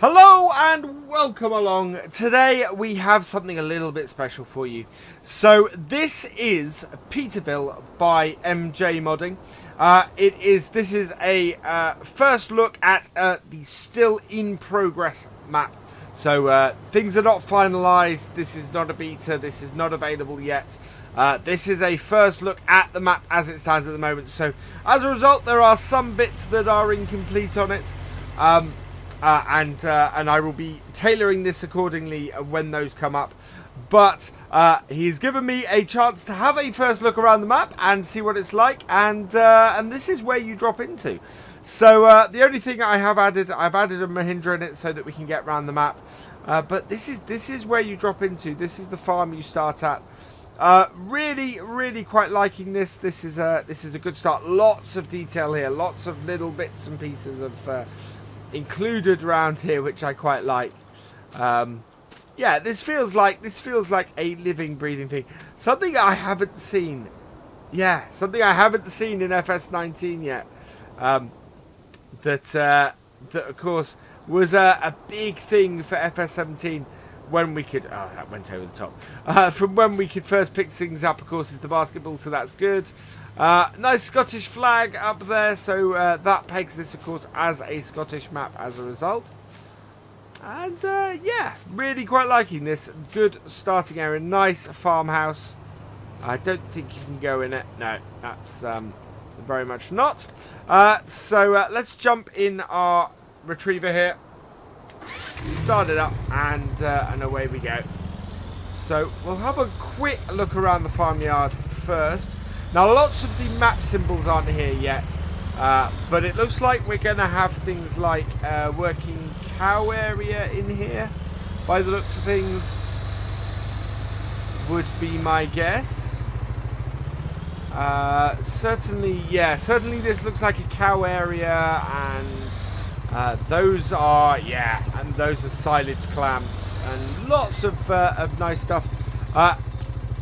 Hello and welcome along. Today we have something a little bit special for you. So this is Peterville by MJ Modding. This is a first look at the still in progress map. So things are not finalized. This is not a beta. This is not available yet. This is a first look at the map as it stands at the moment. So as a result, there are some bits that are incomplete on it. And I will be tailoring this accordingly when those come up. But he's given me a chance to have a first look around the map and see what it's like. And this is where you drop into. So the only thing I've added a Mahindra in it so that we can get around the map. But this is where you drop into. This is the farm you start at. Really quite liking this. This is a good start. Lots of detail here. Lots of little bits and pieces of included around here, which I quite like. Yeah, this feels like a living, breathing thing. Something I haven't seen. Yeah, something I haven't seen in FS19 yet. That of course was a big thing for FS17 when we could. Oh, that went over the top. From when we could first pick things up, of course, is the basketball, so that's good. Nice Scottish flag up there, so that pegs this, of course, as a Scottish map as a result. And yeah, really quite liking this. Good starting area, nice farmhouse. I don't think you can go in it. No, that's very much not. So let's jump in our retriever here. Start it up, and away we go. So we'll have a quick look around the farmyard first. Now, lots of the map symbols aren't here yet, but it looks like we're going to have things like working cow area in here, by the looks of things, would be my guess. Certainly, yeah, certainly this looks like a cow area, and those are, yeah, and those are silage clamps, and lots of nice stuff.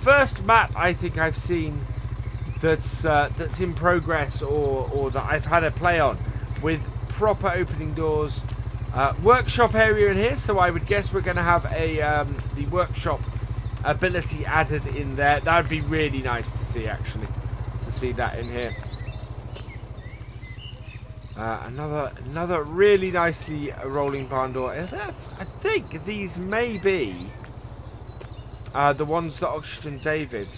First map I think I've seen that's in progress or that I've had a play on with proper opening doors. Workshop area in here, so I would guess we're going to have a the workshop ability added in there. That would be really nice to see, actually, to see that in here. Another really nicely rolling barn door. I think these may be the ones that Oxygen David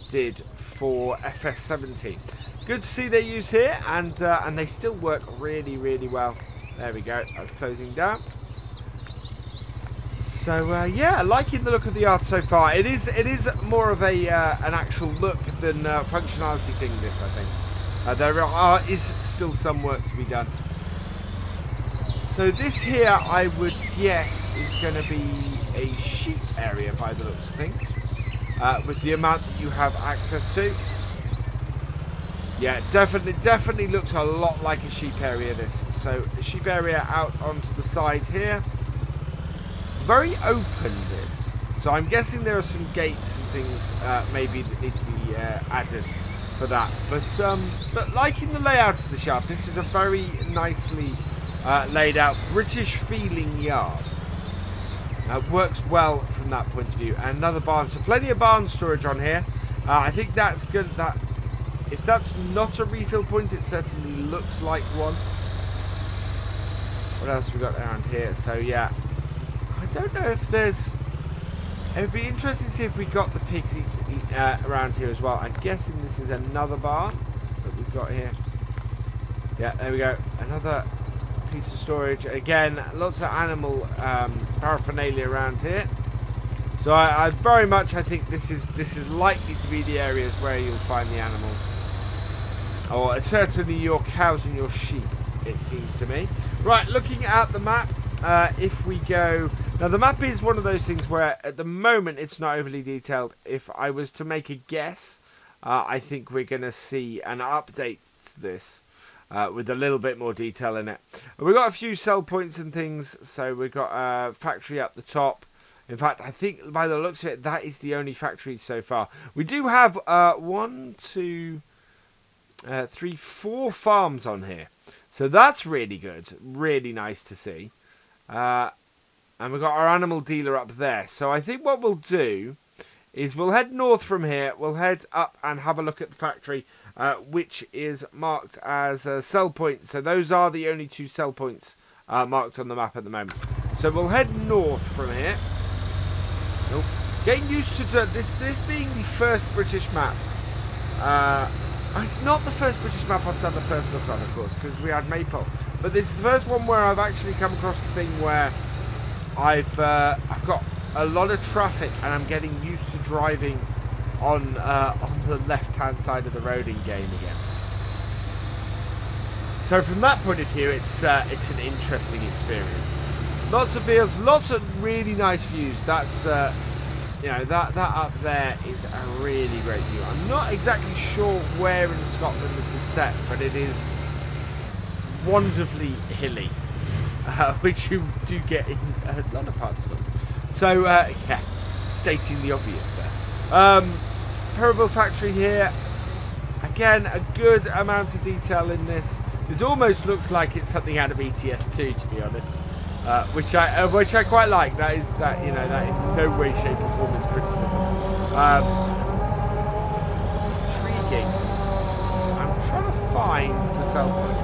did for FS17. Good to see their use here, and they still work really well. There we go. That's closing down. So yeah, liking the look of the art so far. It is more of a an actual look than functionality thing. This, I think. There is still some work to be done. So this here, I would guess, is going to be a sheep area by the looks of things. With the amount that you have access to. Yeah, definitely looks a lot like a sheep area, this. So the sheep area out onto the side here. Very open, this. So I'm guessing there are some gates and things maybe that need to be added for that, but liking the layout of the shop. This is a very nicely laid out British feeling yard. Works well from that point of view. And another barn, so plenty of barn storage on here. I think that's good. That if that's not a refill point, it certainly looks like one. What else have we got around here? So yeah, I don't know if there's. It would be interesting to see if we got the pigs around here as well. I'm guessing this is another barn that we've got here. Yeah, there we go. Another piece of storage. Again, lots of animal paraphernalia around here. So I very much, I think this is likely to be the areas where you'll find the animals. Or certainly your cows and your sheep, it seems to me. Right, looking at the map, if we go... Now, the map is one of those things where, at the moment, it's not overly detailed. If I was to make a guess, I think we're going to see an update to this with a little bit more detail in it. We've got a few sell points and things, so we've got a factory up the top. In fact, I think, by the looks of it, that is the only factory so far. We do have 1, 2, 3, 4 farms on here. So that's really good. Really nice to see. And we've got our animal dealer up there. So I think what we'll do is we'll head north from here. We'll head up and have a look at the factory, which is marked as a sell point. So those are the only 2 sell points marked on the map at the moment. So we'll head north from here. Nope. Getting used to this being the first British map. It's not the first British map I've done the first look on, of course, because we had Maple. But this is the first one where I've actually come across the thing where I've got a lot of traffic and I'm getting used to driving on the left-hand side of the road in game again. So from that point of view, it's an interesting experience. Lots of fields, lots of really nice views. That's you know, that up there is a really great view. I'm not exactly sure where in Scotland this is set, but it is wonderfully hilly, which you do get in a lot of parts of it. So yeah, stating the obvious there. Perivale factory here. Again, a good amount of detail in this. This almost looks like it's something out of ETS2, to be honest, which I quite like. That in no way, shape, or form is criticism. Intriguing. I'm trying to find the sell point.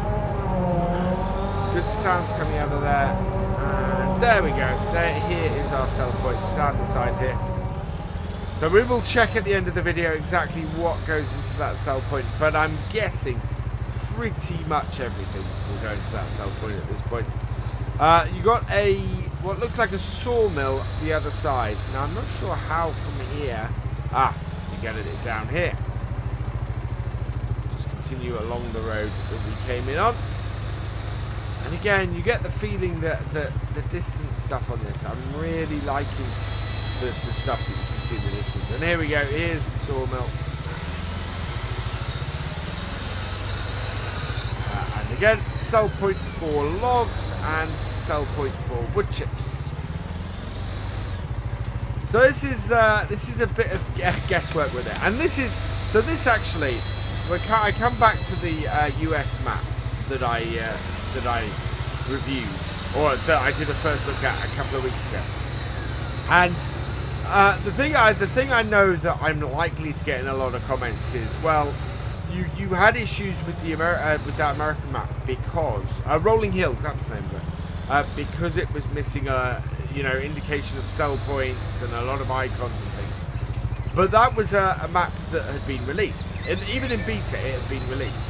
Good sounds coming out of there, and there we go. Here is our sell point down the side here. So we will check at the end of the video exactly what goes into that sell point, but I'm guessing pretty much everything will go into that sell point at this point. You got what looks like a sawmill the other side. Now I'm not sure how from here. You get it down here. Just continue along the road that we came in on. And again, you get the feeling that the distance stuff on this, I'm really liking the stuff that you can see in the distance. And here we go, here's the sawmill. And again, sell point for logs and sell point for wood chips. So this is a bit of guesswork with it. And this actually, I come back to the US map that I reviewed, or that I did a first look at a couple of weeks ago. And the thing I know that I'm likely to get in a lot of comments is, well, you had issues with with that American map because Rolling Hills, that's the name of it, because it was missing a indication of sell points and a lot of icons and things. But that was a map that had been released, and even in beta it had been released.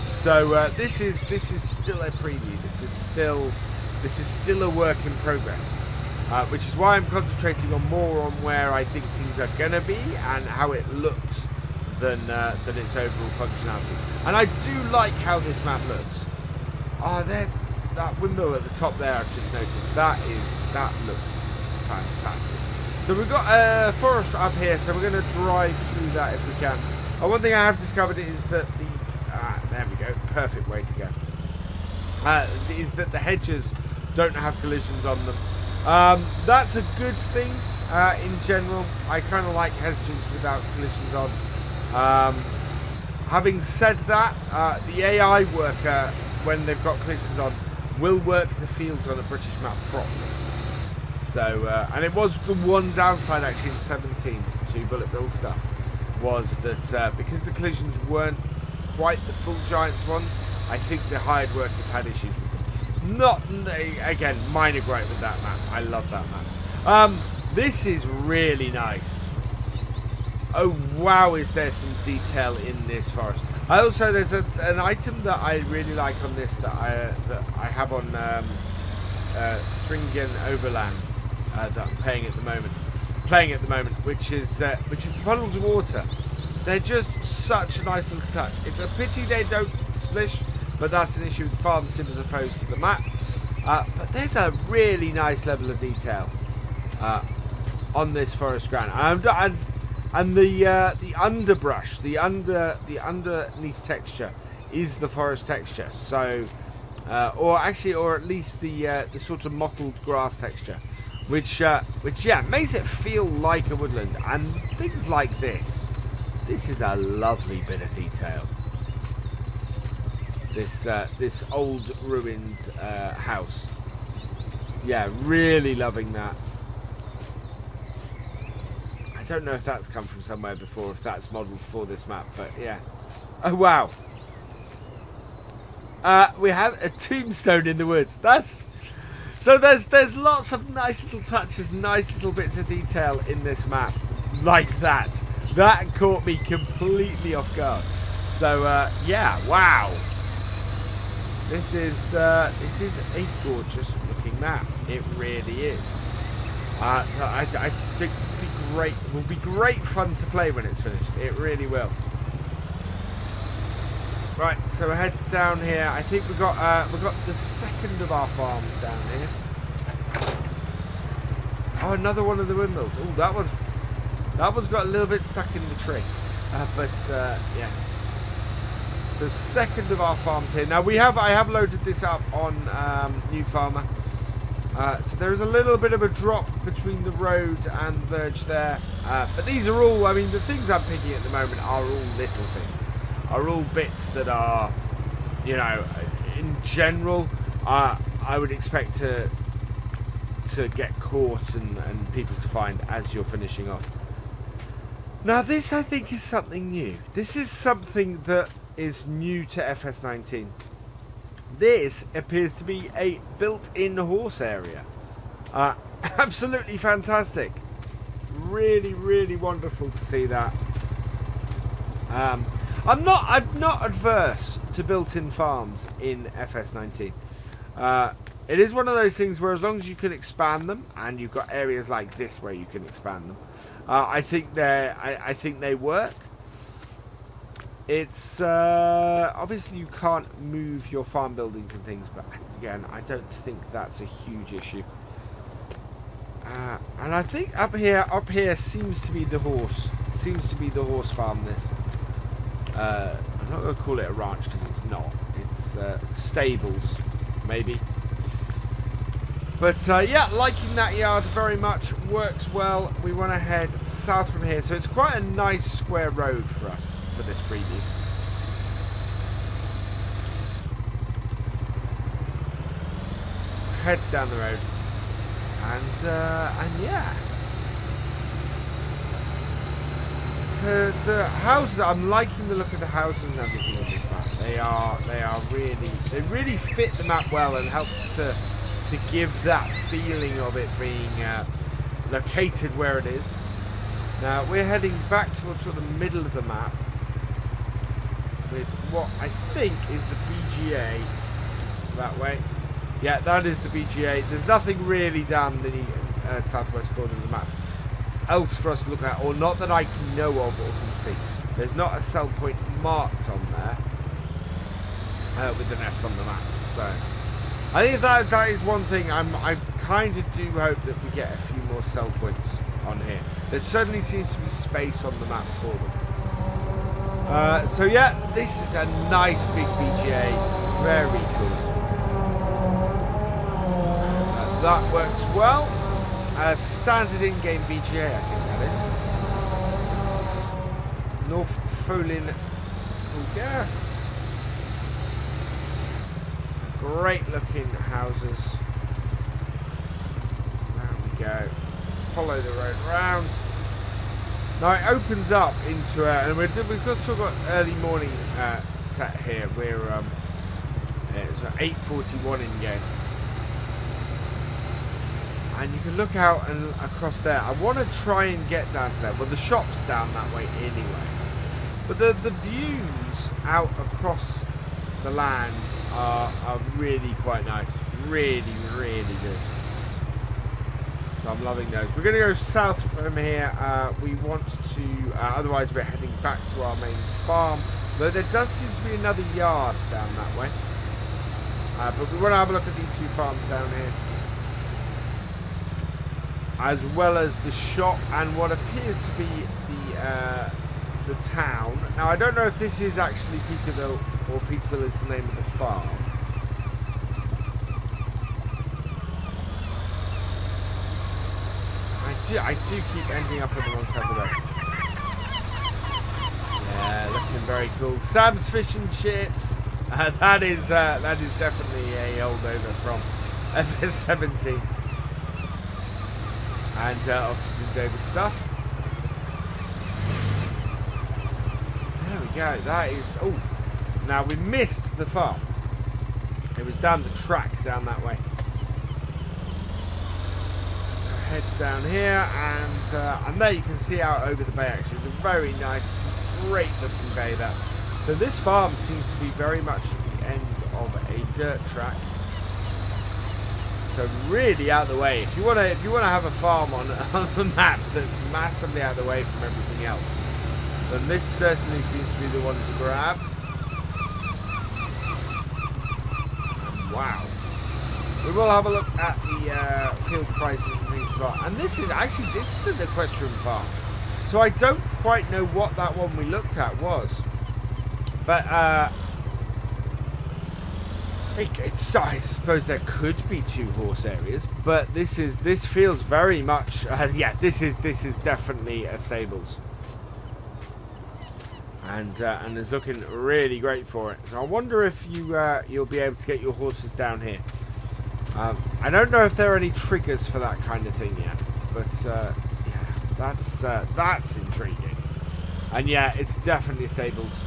So this is still a preview. This is still a work in progress, which is why I'm concentrating more on where I think things are gonna be and how it looks than its overall functionality. And I do like how this map looks. There's that window at the top there. I've just noticed that looks fantastic. So we've got a forest up here, so we're going to drive through that if we can. One thing I have discovered is that there we go, perfect way to go, is that the hedges don't have collisions on them. That's a good thing in general. I kind of like hedges without collisions on. Having said that, the AI worker, when they've got collisions on, will work the fields on a British map properly. So, and it was the one downside actually in 17 to Bullet Bill stuff, was that because the collisions weren't quite the full Giants ones, I think the hired workers had issues with them. Again, minor gripe with that map. I love that map. This is really nice. Oh wow, is there some detail in this forest. There's an item that I really like on this that I have on Thringen Overland that I'm playing at the moment, which is the puddles of water. They're just such a nice little touch. It's a pity they don't splish, but that's an issue with farm sim as opposed to the map. But there's a really nice level of detail on this forest ground, and the underbrush, the underneath texture is the forest texture. So, or at least the sort of mottled grass texture, which makes it feel like a woodland. And things like this. This is a lovely bit of detail. This old ruined house. Yeah, really loving that. I don't know if that's come from somewhere before, if that's modelled for this map, but yeah. Oh, wow. We have a tombstone in the woods. So there's lots of nice little touches, nice little bits of detail in this map, like that. That caught me completely off guard. So yeah, wow. This is a gorgeous looking map. It really is. I think will be great fun to play when it's finished. It really will. Right, so we're headed down here. I think we've got the second of our farms down here. Oh, another one of the windmills. Oh, that one's got a little bit stuck in the tree. But yeah. So second of our farms here. Now I have loaded this up on New Farmer. So there is a little bit of a drop between the road and verge there. But these are all, I mean, the things I'm picking at the moment are all little things. Are all bits that are, you know, in general, I would expect to get caught and people to find as you're finishing off. Now this, I think, is something new. This is something that is new to FS19. This appears to be a built-in horse area. Absolutely fantastic. Really, really wonderful to see that. I'm not adverse to built-in farms in FS19. It is one of those things where as long as you can expand them, and you've got areas like this where you can expand them, I think they work. It's obviously you can't move your farm buildings and things, but again, I don't think that's a huge issue. And I think up here seems to be the horse farm. This. I'm not going to call it a ranch because it's not. It's stables, maybe. But yeah, liking that yard very much. Works well. We want to head south from here. So it's quite a nice square road for us for this preview. Heads down the road. And yeah. The houses, I'm liking the look of the houses and everything on this map. They really fit the map well and help to give that feeling of it being located where it is. Now we're heading back towards sort of the middle of the map with what I think is the BGA that way. Yeah, that is the BGA. There's nothing really down the southwest corner of the map else for us to look at, or not that I know of or can see. There's not a sell point marked on there with an S on the map. So I think that is one thing. I kind of do hope that we get a few more sell points on here. There certainly seems to be space on the map for them. So yeah, this is a nice big BGA. Very cool. That works well. Standard in-game BGA, I think that is. North Folin Cool Gas. Great looking houses. There we go. Follow the road round. Now it opens up into and we've still got early morning set here. We're it's 8:41 in game. And you can look out and across there. I want to try and get down to there. Well, the shop's down that way anyway. But the views out across the land are really quite nice. Really, really good. So I'm loving those. We're going to go south from here. We want to... otherwise, we're heading back to our main farm. Though there does seem to be another yard down that way. But we want to have a look at these two farms down here, as well as the shop and what appears to be the town. Now I don't know if this is actually Peterville or Peterville is the name of the farm. I do keep ending up on the wrong side of the road. Yeah, looking very cool. Sam's Fish and Chips. That is definitely a holdover And there's 17. And Oxygen David stuff. There we go. That is... Oh, now we missed the farm. It was down the track, down that way. So head down here, and there you can see out over the bay. Actually, it's a very nice, great looking bay there. So this farm seems to be very much at the end of a dirt track. So really out of the way. If you wanna have a farm on the map that's massively out of the way from everything else, then this certainly seems to be the one to grab. Wow. We will have a look at the field prices and things as well. And this is an equestrian farm. So I don't quite know what that one we looked at was. But I suppose there could be 2 horse areas, but this feels very much yeah, this is definitely a stables. And it's looking really great for it. So I wonder if you'll be able to get your horses down here. I don't know if there are any triggers for that kind of thing yet, but yeah, that's intriguing. And yeah, it's definitely stables.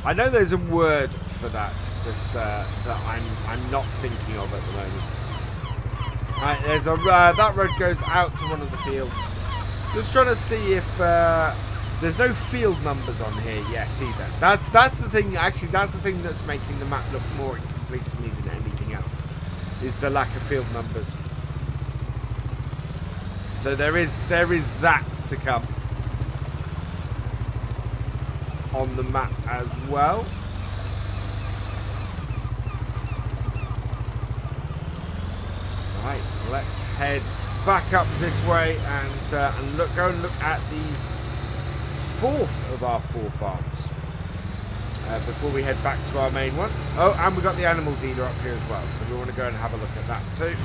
I know there's a word for that that I'm not thinking of at the moment. Right, there's a that road goes out to one of the fields. Just trying to see if there's no field numbers on here yet either. That's the thing. Actually, that's the thing that's making the map look more incomplete to me than anything else. Is the lack of field numbers. So there is that to come on the map as well. Right, let's head back up this way and go and look at the 4th of our 4 farms before we head back to our main one. Oh, and we've got the animal dealer up here as well, so we want to go and have a look at that too.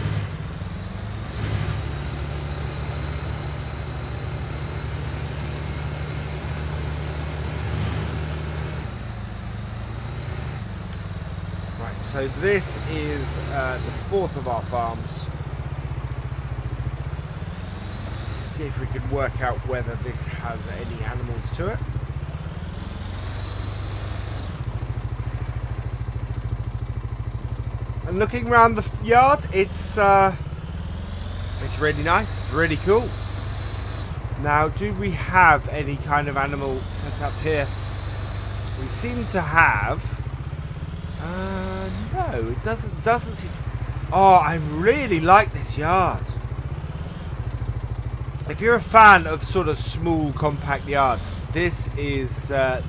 Right, so this is the 4th of our farms. See if we can work out whether this has any animals to it. And looking around the yard, it's really nice. It's really cool. Now, do we have any kind of animal set up here? We seem to have. No, it doesn't seem to. Oh, I really like this yard. If you're a fan of sort of small, compact yards, this is a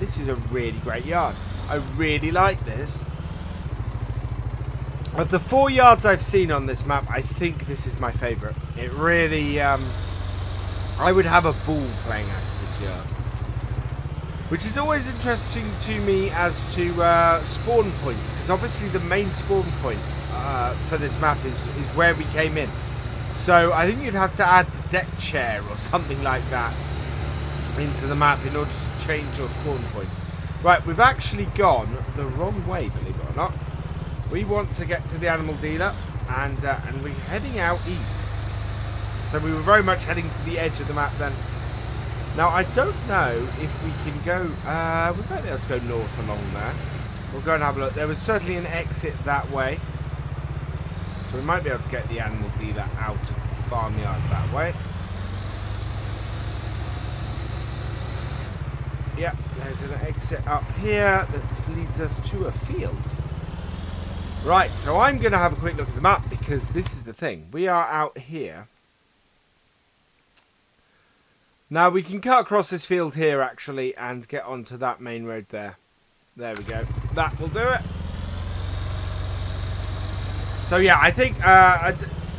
really great yard. I really like this. Of the 4 yards I've seen on this map, I think this is my favourite. It really, I would have a ball playing out of this yard. Which is always interesting to me as to spawn points, because obviously the main spawn point for this map is where we came in. So I think you'd have to add the deck chair or something like that into the map in order to change your spawn point. Right, we've actually gone the wrong way, believe it or not. We want to get to the animal dealer, and we're heading out east. So we were very much heading to the edge of the map then. Now I don't know if we can go. We might be able to go north along there. We'll go and have a look. There was certainly an exit that way. So we might be able to get the animal dealer out of the farmyard that way. Yeah, there's an exit up here that leads us to a field. Right, so I'm going to have a quick look at the map because this is the thing. We are out here. Now we can cut across this field here actually and get onto that main road there. There we go. That will do it. So yeah, I think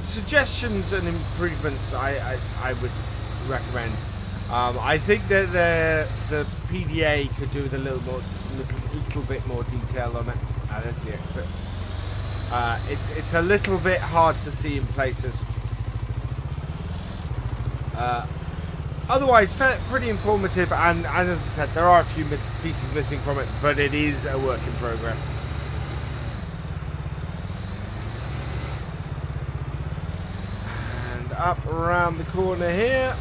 suggestions and improvements I would recommend. I think that the PDA could do with a little bit more detail on it. There's the exit. It's a little bit hard to see in places. otherwise, pretty informative, and as I said, there are a few pieces missing from it, but it is a work in progress. And up around the corner here.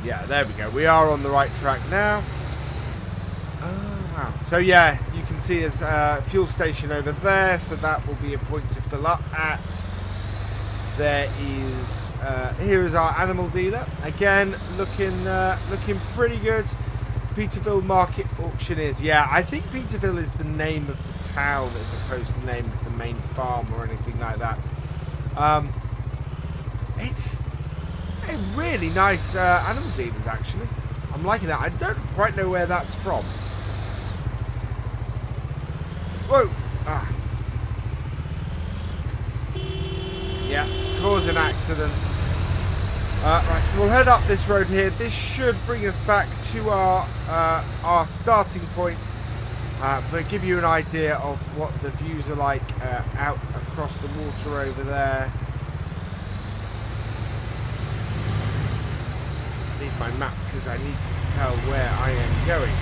Yeah, there we go. We are on the right track now. Oh, wow. So yeah, you can see there's a fuel station over there, so that will be a point to fill up at. There is, here is our animal dealer. Again, looking pretty good. Peterville Market Auctioneers. Yeah, I think Peterville is the name of the town as opposed to the name of the main farm or anything like that. It's a really nice animal dealers, actually. I'm liking that. I don't quite know where that's from. Whoa! Ah. Yeah, causing accidents. Right, so we'll head up this road here. This should bring us back to our starting point, but give you an idea of what the views are like out across the water over there. I need my map because I need to tell where I am going.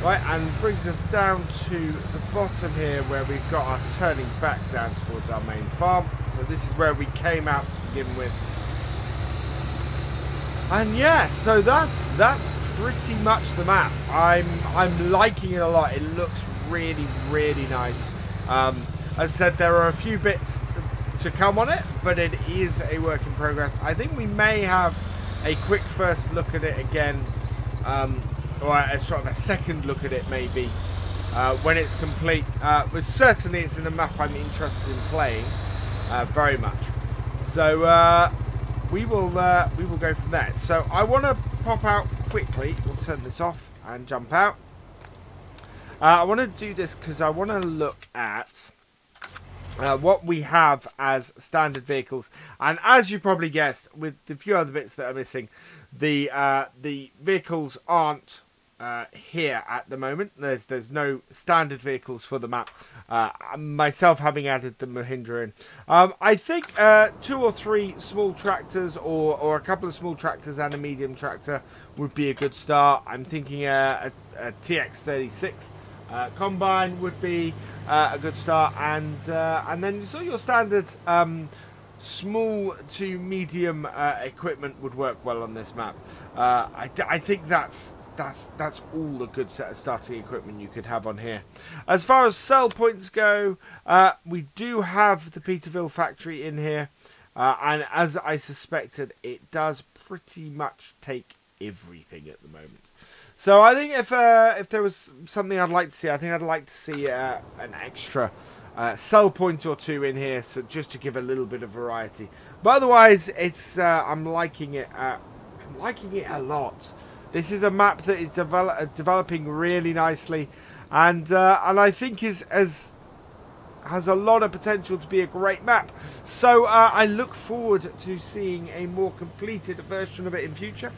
Right, and brings us down to the bottom here where we've got our turning back down towards our main farm. So this is where we came out to begin with. And yeah, so that's pretty much the map. I'm liking it a lot. It looks really, really nice. As I said, there are a few bits to come on it, but it is a work in progress. I think we may have a quick first look at it again. Or a sort of a second look at it maybe when it's complete. But certainly it's in a map I'm interested in playing very much. So we will go from there. So I want to pop out quickly. We'll turn this off and jump out. I want to do this because I want to look at what we have as standard vehicles, and as you probably guessed, with the few other bits that are missing, the vehicles aren't here at the moment. There's no standard vehicles for the map. Myself having added the Mahindra in. I think 2 or 3 small tractors or a couple of small tractors and a medium tractor would be a good start. I'm thinking a TX36 combine would be a good start, and then so your standard small to medium equipment would work well on this map. I think that's all a good set of starting equipment you could have on here. As far as sell points go, we do have the Peterville factory in here, and as I suspected, it does pretty much take everything at the moment. So I think if there was something I'd like to see, I think I'd like to see an extra sell point or 2 in here, so just to give a little bit of variety. But otherwise, it's I'm liking it. I'm liking it a lot. This is a map that is developing really nicely, and I think has a lot of potential to be a great map. So I look forward to seeing a more completed version of it in future.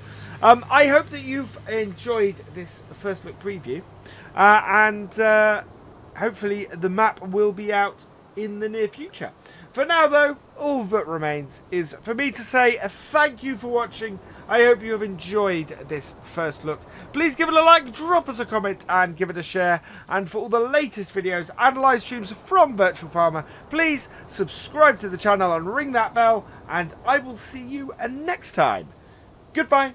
I hope that you've enjoyed this first look preview, and hopefully the map will be out in the near future. For now though, all that remains is for me to say thank you for watching. I hope you have enjoyed this first look. Please give it a like, drop us a comment and give it a share. And for all the latest videos and live streams from FendtFarmer, please subscribe to the channel and ring that bell. And I will see you next time. Goodbye.